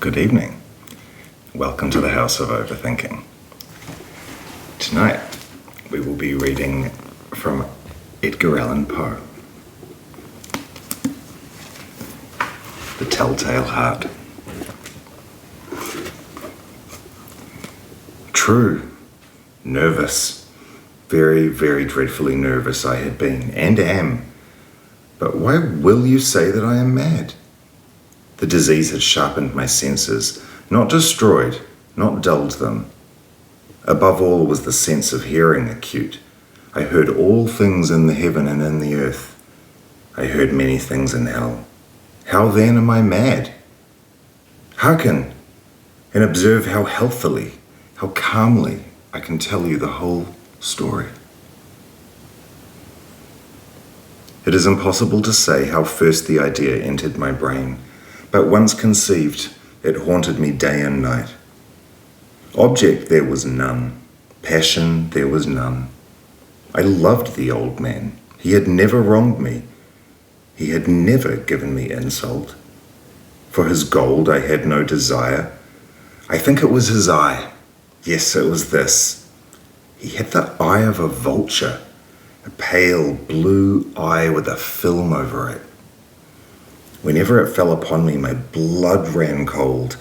Good evening. Welcome to the House of Overthinking. Tonight, we will be reading from Edgar Allan Poe, The Telltale Heart. True, nervous, very, very dreadfully nervous I had been, and am. But why will you say that I am mad? The disease had sharpened my senses, not destroyed, not dulled them. Above all was the sense of hearing acute. I heard all things in the heaven and in the earth. I heard many things in hell. How then am I mad? Hearken, and observe how healthily, how calmly I can tell you the whole story. It is impossible to say how first the idea entered my brain, but once conceived, it haunted me day and night. Object there was none, passion there was none. I loved the old man. He had never wronged me. He had never given me insult. For his gold I had no desire. I think it was his eye. Yes, it was this. He had the eye of a vulture, a pale blue eye with a film over it. Whenever it fell upon me, my blood ran cold,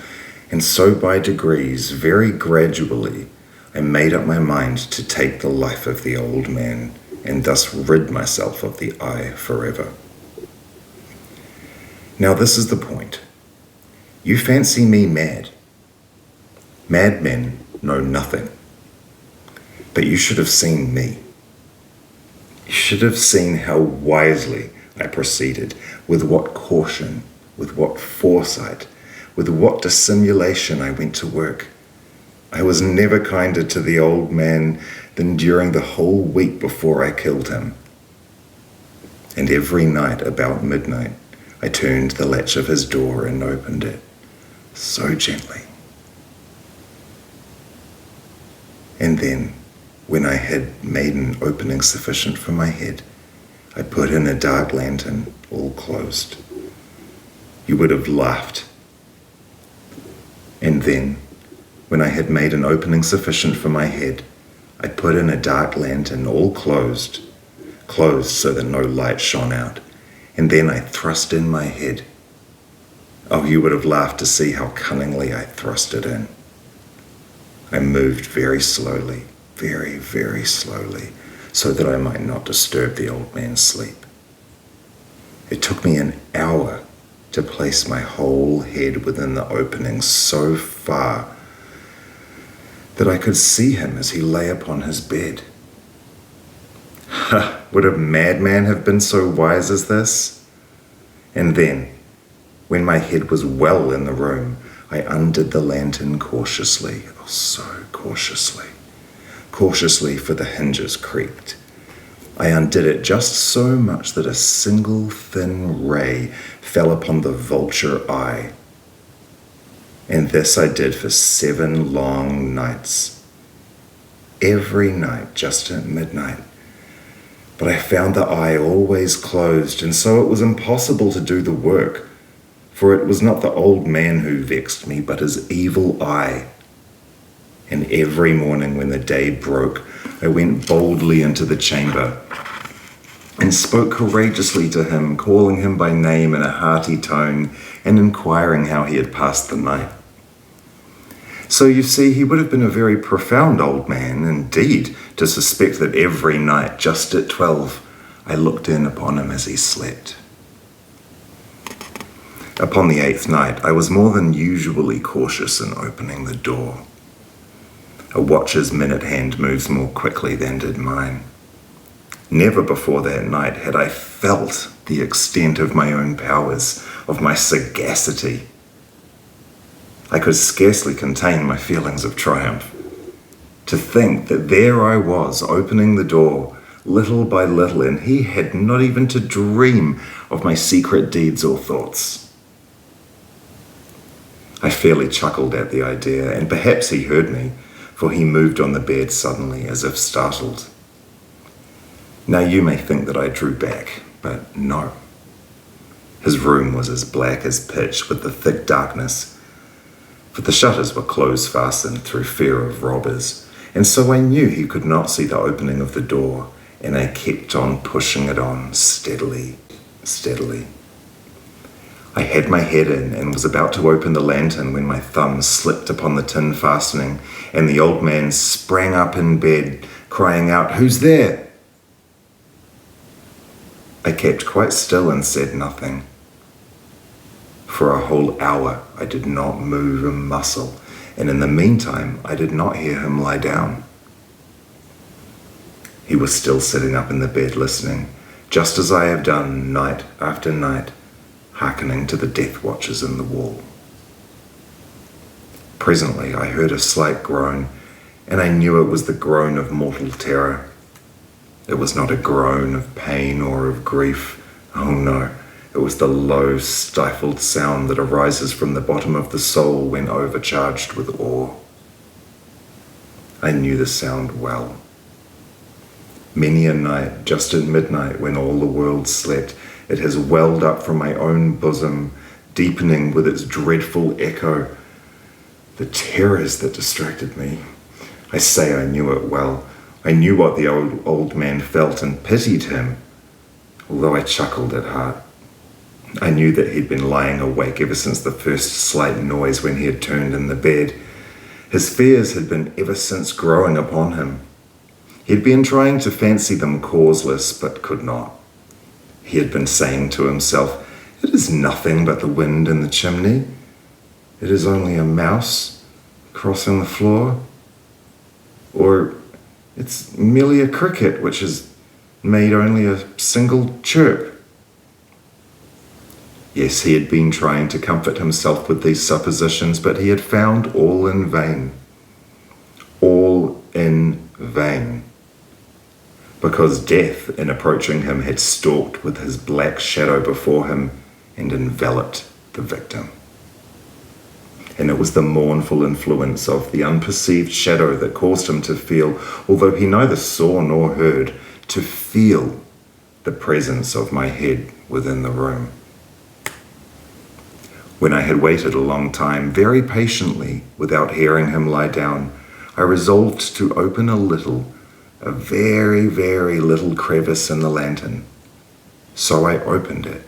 and so by degrees, very gradually, I made up my mind to take the life of the old man, and thus rid myself of the eye forever. Now this is the point. You fancy me mad. Madmen know nothing. But you should have seen me. You should have seen how wisely I proceeded, with what caution, with what foresight, with what dissimulation I went to work. I was never kinder to the old man than during the whole week before I killed him. And every night about midnight, I turned the latch of his door and opened it, so gently. And then, when I had made an opening sufficient for my head, I put in a dark lantern, all closed. You would have laughed. And then, when I had made an opening sufficient for my head, I put in a dark lantern, all closed so that no light shone out, and then I thrust in my head. Oh, you would have laughed to see how cunningly I thrust it in. I moved very slowly, very, very slowly, so that I might not disturb the old man's sleep. It took me an hour to place my whole head within the opening so far that I could see him as he lay upon his bed. Ha! Would a madman have been so wise as this? And then, when my head was well in the room, I undid the lantern cautiously, oh so cautiously. Cautiously, for the hinges creaked. I undid it just so much that a single thin ray fell upon the vulture eye. And this I did for 7 long nights. Every night, just at midnight. But I found the eye always closed, and so it was impossible to do the work, for it was not the old man who vexed me, but his evil eye. And every morning when the day broke, I went boldly into the chamber and spoke courageously to him, calling him by name in a hearty tone and inquiring how he had passed the night. So you see, he would have been a very profound old man indeed to suspect that every night, just at 12, I looked in upon him as he slept. Upon the 8th night, I was more than usually cautious in opening the door. A watch's minute hand moves more quickly than did mine. Never before that night had I felt the extent of my own powers, of my sagacity. I could scarcely contain my feelings of triumph. To think that there I was, opening the door, little by little, and he had not even to dream of my secret deeds or thoughts. I fairly chuckled at the idea, and perhaps he heard me, for he moved on the bed suddenly, as if startled. Now you may think that I drew back, but no. His room was as black as pitch with the thick darkness, for the shutters were close fastened through fear of robbers, and so I knew he could not see the opening of the door, and I kept on pushing it on steadily, steadily. I had my head in and was about to open the lantern when my thumb slipped upon the tin fastening, and the old man sprang up in bed, crying out, "Who's there?" I kept quite still and said nothing. For a whole hour I did not move a muscle, and in the meantime I did not hear him lie down. He was still sitting up in the bed listening, just as I have done night after night, hearkening to the death watches in the wall. Presently I heard a slight groan, and I knew it was the groan of mortal terror. It was not a groan of pain or of grief. Oh no, it was the low, stifled sound that arises from the bottom of the soul when overcharged with awe. I knew the sound well. Many a night, just at midnight, when all the world slept, it has welled up from my own bosom, deepening with its dreadful echo the terrors that distracted me. I say I knew it well. I knew what the old man felt and pitied him, although I chuckled at heart. I knew that he'd been lying awake ever since the first slight noise when he had turned in the bed. His fears had been ever since growing upon him. He'd been trying to fancy them causeless, but could not. He had been saying to himself, "It is nothing but the wind in the chimney. It is only a mouse crossing the floor. Or it's merely a cricket which has made only a single chirp." Yes, he had been trying to comfort himself with these suppositions, but he had found all in vain. All in vain. Because death, in approaching him, had stalked with his black shadow before him and enveloped the victim. And it was the mournful influence of the unperceived shadow that caused him to feel, although he neither saw nor heard, to feel the presence of my head within the room. When I had waited a long time, very patiently, without hearing him lie down, I resolved to open a very, very little crevice in the lantern. So I opened it.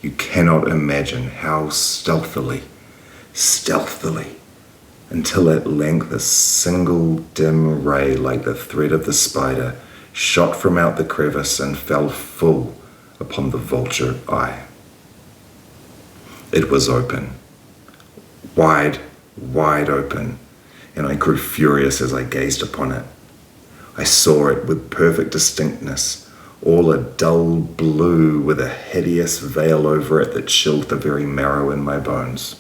You cannot imagine how stealthily, until at length a single dim ray, like the thread of the spider, shot from out the crevice and fell full upon the vulture eye. It was open, wide open, and I grew furious as I gazed upon it. I saw it with perfect distinctness, all a dull blue with a hideous veil over it that chilled the very marrow in my bones.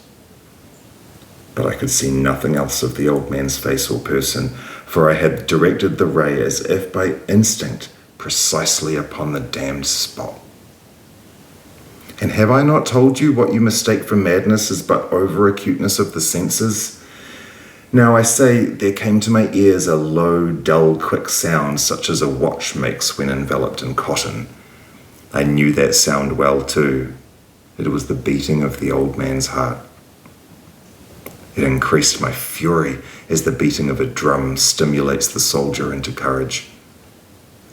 But I could see nothing else of the old man's face or person, for I had directed the ray as if by instinct precisely upon the damned spot. And have I not told you what you mistake for madness is but over-acuteness of the senses? Now I say there came to my ears a low, dull, quick sound, such as a watch makes when enveloped in cotton. I knew that sound well too. It was the beating of the old man's heart. It increased my fury as the beating of a drum stimulates the soldier into courage.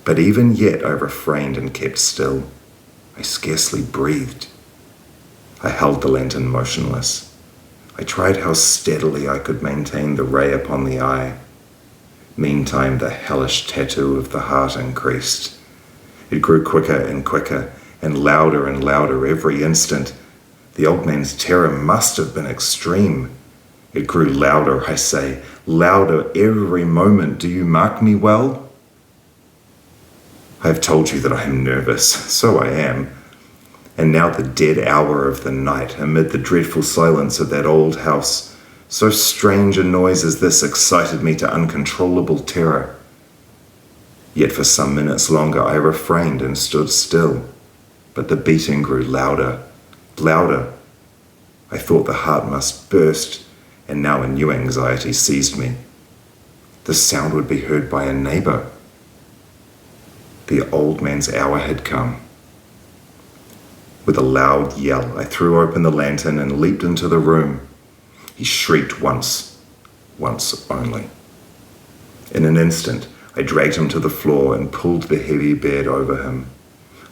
But even yet I refrained and kept still. I scarcely breathed. I held the lantern motionless. I tried how steadily I could maintain the ray upon the eye. Meantime, the hellish tattoo of the heart increased. It grew quicker and quicker, and louder every instant. The old man's terror must have been extreme. It grew louder, I say, louder every moment. Do you mark me well? I have told you that I am nervous. So I am. And now the dead hour of the night, amid the dreadful silence of that old house, so strange a noise as this excited me to uncontrollable terror. Yet for some minutes longer I refrained and stood still, but the beating grew louder. I thought the heart must burst, and now a new anxiety seized me. The sound would be heard by a neighbor. The old man's hour had come. With a loud yell, I threw open the lantern and leaped into the room. He shrieked once only. In an instant, I dragged him to the floor and pulled the heavy bed over him.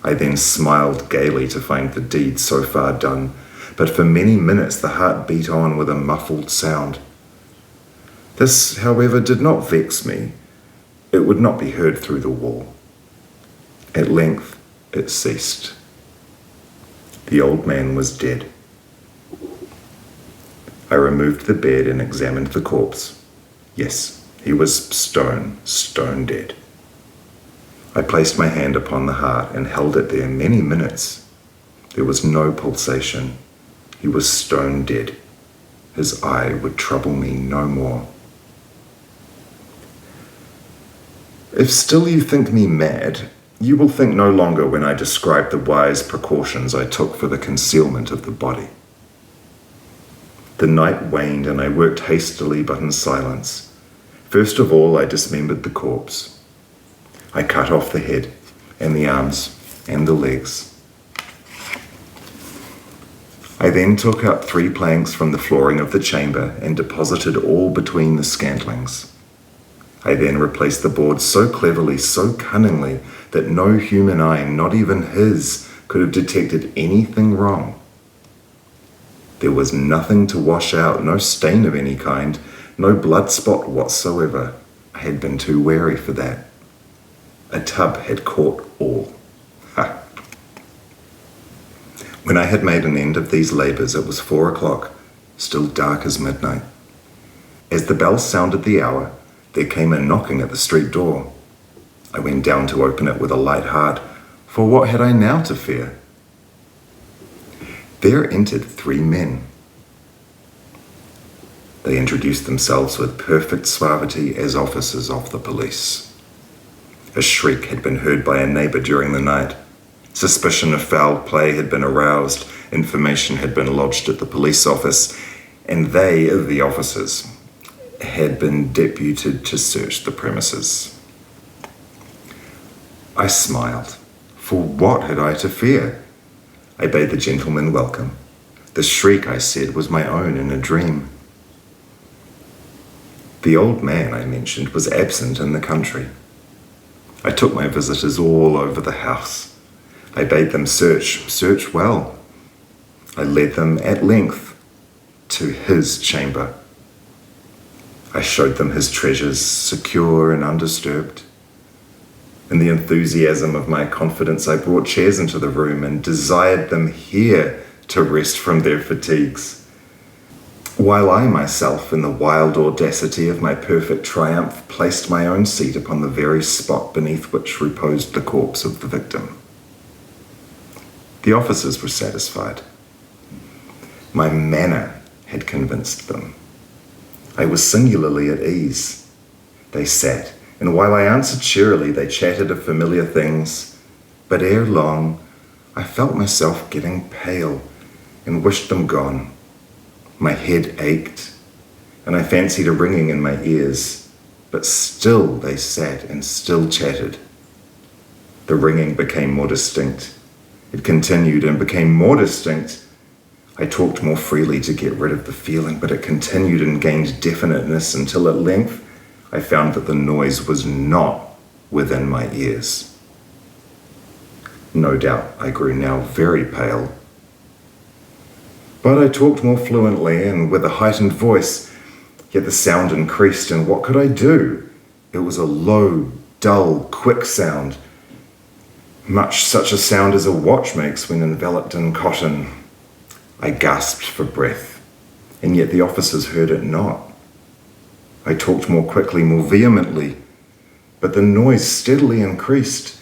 I then smiled gaily to find the deed so far done, but for many minutes the heart beat on with a muffled sound. This, however, did not vex me. It would not be heard through the wall. At length it ceased. The old man was dead. I removed the bed and examined the corpse. Yes, he was stone dead. I placed my hand upon the heart and held it there many minutes. There was no pulsation. He was stone dead. His eye would trouble me no more. If still you think me mad, you will think no longer when I describe the wise precautions I took for the concealment of the body. The night waned and I worked hastily but in silence. First of all, I dismembered the corpse. I cut off the head and the arms and the legs. I then took up 3 planks from the flooring of the chamber and deposited all between the scantlings. I then replaced the boards so cleverly, so cunningly, that no human eye, not even his, could have detected anything wrong. There was nothing to wash out, no stain of any kind, no blood spot whatsoever. I had been too wary for that. A tub had caught all. Ha! When I had made an end of these labours, it was 4 o'clock, still dark as midnight. As the bell sounded the hour, there came a knocking at the street door. I went down to open it with a light heart, for what had I now to fear? There entered 3 men. They introduced themselves with perfect suavity as officers of the police. A shriek had been heard by a neighbour during the night. Suspicion of foul play had been aroused, information had been lodged at the police office, and they, the officers, had been deputed to search the premises. I smiled, for what had I to fear? I bade the gentlemen welcome. The shriek, I said, was my own in a dream. The old man, I mentioned, was absent in the country. I took my visitors all over the house. I bade them search well. I led them at length to his chamber. I showed them his treasures, secure and undisturbed. In the enthusiasm of my confidence, I brought chairs into the room and desired them here to rest from their fatigues, while I myself, in the wild audacity of my perfect triumph, placed my own seat upon the very spot beneath which reposed the corpse of the victim. The officers were satisfied. My manner had convinced them. I was singularly at ease. They sat, and while I answered cheerily, they chatted of familiar things, but ere long I felt myself getting pale and wished them gone. My head ached, and I fancied a ringing in my ears, but still they sat and still chatted. The ringing became more distinct. It continued and became more distinct. I talked more freely to get rid of the feeling, but it continued and gained definiteness until at length I found that the noise was not within my ears. No doubt I grew now very pale, but I talked more fluently and with a heightened voice, yet the sound increased, and what could I do? It was a low, dull, quick sound, much such a sound as a watch makes when enveloped in cotton. I gasped for breath, and yet the officers heard it not. I talked more quickly, more vehemently, but the noise steadily increased.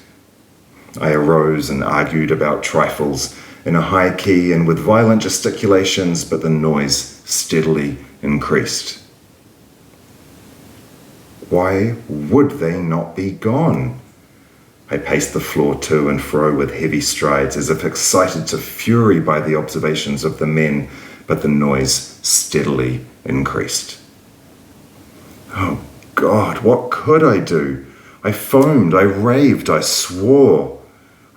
I arose and argued about trifles in a high key and with violent gesticulations, but the noise steadily increased. Why would they not be gone? I paced the floor to and fro with heavy strides, as if excited to fury by the observations of the men, but the noise steadily increased. Oh God, what could I do? I foamed, I raved, I swore.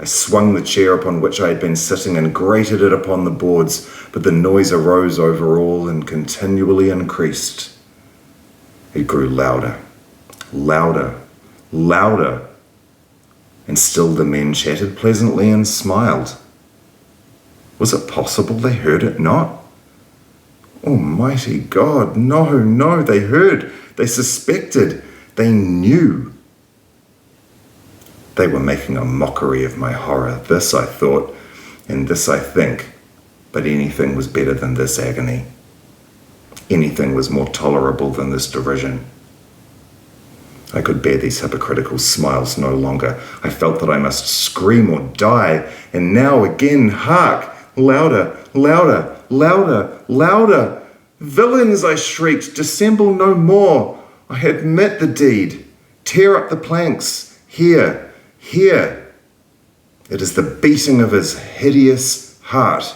I swung the chair upon which I had been sitting and grated it upon the boards, but the noise arose over all and continually increased. It grew louder, louder, louder, and still the men chatted pleasantly and smiled. Was it possible they heard it not? Almighty God, no, they heard, they suspected, they knew. They were making a mockery of my horror. This I thought, and this I think, but anything was better than this agony. Anything was more tolerable than this derision. I could bear these hypocritical smiles no longer. I felt that I must scream or die, and now again, hark! Louder, louder, louder, louder! Villains, I shrieked, dissemble no more. I admit the deed. Tear up the planks. Here. It is the beating of his hideous heart.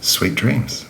Sweet dreams.